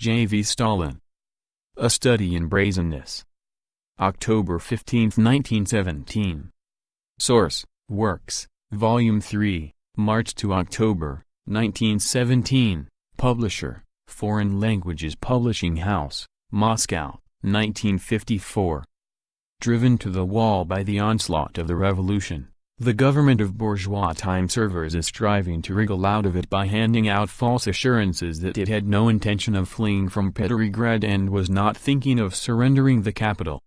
J.V. Stalin. A Study in Brazenness. October 15, 1917. Source: Works, Volume 3, March to October, 1917. Publisher: Foreign Languages Publishing House, Moscow, 1954. Driven to the wall by the onslaught of the revolution, the government of bourgeois time servers is striving to wriggle out of it by handing out false assurances that it had no intention of fleeing from Petrograd and was not thinking of surrendering the capital.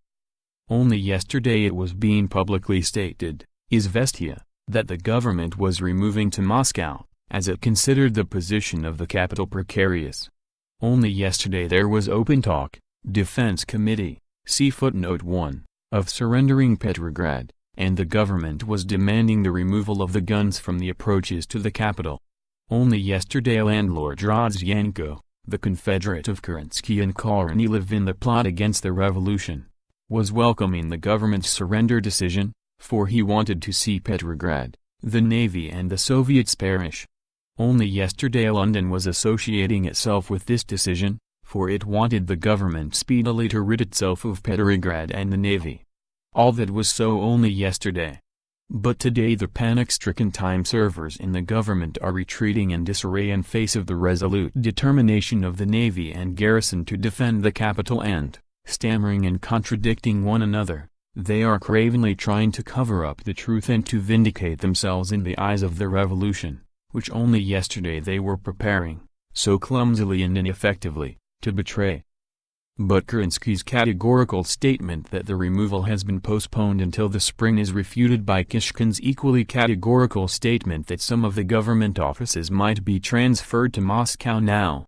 Only yesterday it was being publicly stated, Izvestia, that the government was removing to Moscow, as it considered the position of the capital precarious. Only yesterday there was open talk, Defense Committee, see footnote 1, of surrendering Petrograd, and the government was demanding the removal of the guns from the approaches to the capital. Only yesterday landlord Rodzianko, the confederate of Kerensky and Kornilov in the plot against the revolution, was welcoming the government's surrender decision, for he wanted to see Petrograd, the Navy and the Soviets perish. Only yesterday London was associating itself with this decision, for it wanted the government speedily to rid itself of Petrograd and the Navy. All that was so only yesterday. But today the panic-stricken time servers in the government are retreating in disarray in face of the resolute determination of the Navy and garrison to defend the capital and, stammering and contradicting one another, they are cravenly trying to cover up the truth and to vindicate themselves in the eyes of the revolution, which only yesterday they were preparing, so clumsily and ineffectively, to betray. But Kerensky's categorical statement that the removal has been postponed until the spring is refuted by Kishkin's equally categorical statement that some of the government offices might be transferred to Moscow now.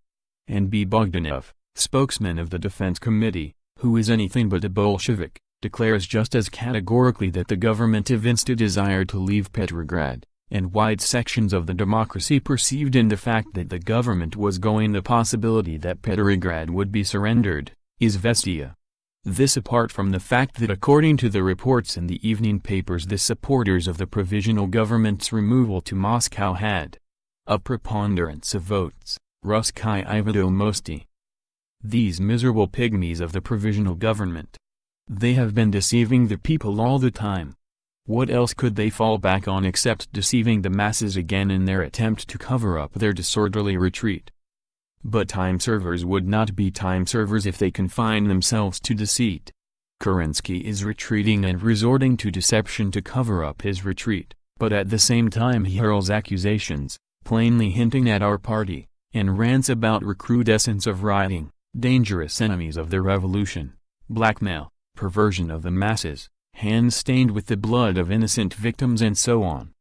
And B. Bogdanov, spokesman of the Defense Committee, who is anything but a Bolshevik, declares just as categorically that the government evinced a desire to leave Petrograd, and wide sections of the democracy perceived in the fact that the government was going the possibility that Petrograd would be surrendered, Izvestia. This apart from the fact that according to the reports in the evening papers the supporters of the provisional government's removal to Moscow had a preponderance of votes, Russky Ivedomosti. These miserable pygmies of the provisional government. They have been deceiving the people all the time. What else could they fall back on except deceiving the masses again in their attempt to cover up their disorderly retreat? But time servers would not be time servers if they confine themselves to deceit. Kerensky is retreating and resorting to deception to cover up his retreat, but at the same time he hurls accusations, plainly hinting at our party, and rants about recrudescence of rioting, dangerous enemies of the revolution, blackmail, perversion of the masses, hands stained with the blood of innocent victims and so on.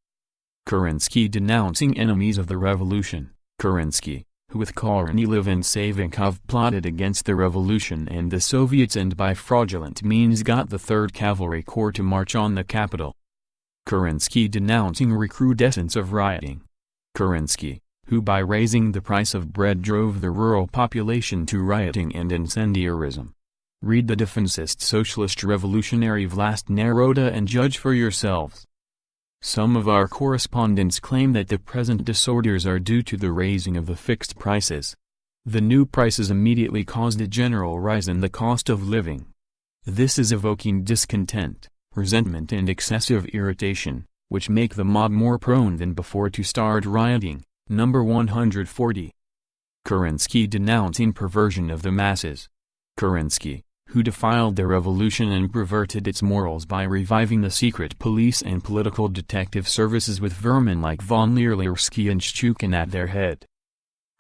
Kerensky denouncing enemies of the revolution, Kerensky, who with Kornilov and Savinkov plotted against the revolution and the Soviets and by fraudulent means got the 3rd Cavalry Corps to march on the capital. Kerensky denouncing recrudescence of rioting. Kerensky, who by raising the price of bread drove the rural population to rioting and incendiarism. Read the Defensist Socialist Revolutionary Vlast Naroda and judge for yourselves. Some of our correspondents claim that the present disorders are due to the raising of the fixed prices. The new prices immediately caused a general rise in the cost of living. This is evoking discontent, resentment and excessive irritation, which make the mob more prone than before to start rioting. Number 140. Kerensky denouncing perversion of the masses. Kerensky, who defiled the revolution and perverted its morals by reviving the secret police and political detective services with vermin like von Leersky and Shchukin at their head.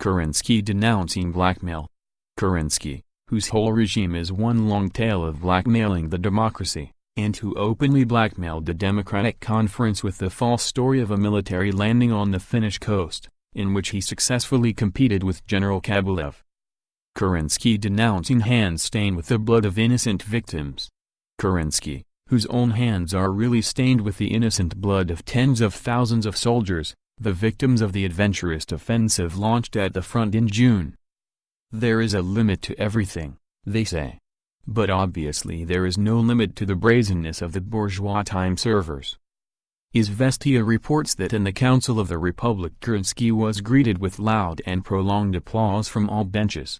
Kerensky denouncing blackmail. Kerensky, whose whole regime is one long tale of blackmailing the democracy, and who openly blackmailed the Democratic Conference with the false story of a military landing on the Finnish coast, in which he successfully competed with General Kabulev. Kerensky denouncing hands stained with the blood of innocent victims. Kerensky, whose own hands are really stained with the innocent blood of tens of thousands of soldiers, the victims of the adventurous offensive launched at the front in June. There is a limit to everything, they say. But obviously there is no limit to the brazenness of the bourgeois time servers. Izvestia reports that in the Council of the Republic Kerensky was greeted with loud and prolonged applause from all benches.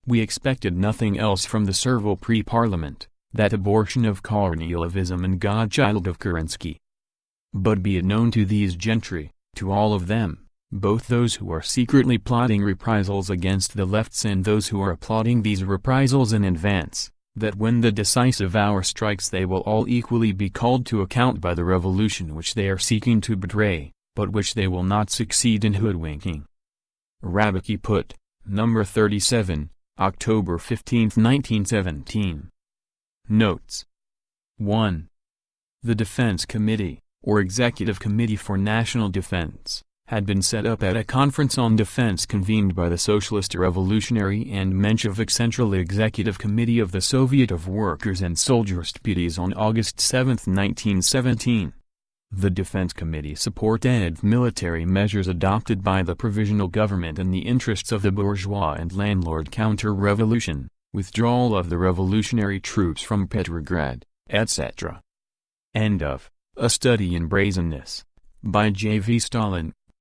We expected nothing else from the servile pre-parliament, that abortion of Korniliovism and godchild of Kerensky. But be it known to these gentry, to all of them, both those who are secretly plotting reprisals against the lefts and those who are applauding these reprisals in advance, that when the decisive hour strikes they will all equally be called to account by the revolution which they are seeking to betray, but which they will not succeed in hoodwinking. Rabicki put, number 37, October 15, 1917. Notes. 1. The Defense Committee, or Executive Committee for National Defense, had been set up at a conference on defense convened by the Socialist Revolutionary and Menshevik Central Executive Committee of the Soviet of Workers and Soldiers Deputies on August 7, 1917. The Defense Committee supported military measures adopted by the provisional government in the interests of the bourgeois and landlord counter-revolution, withdrawal of the revolutionary troops from Petrograd, etc. End of A Study in Brazenness, by J. V. Stalin.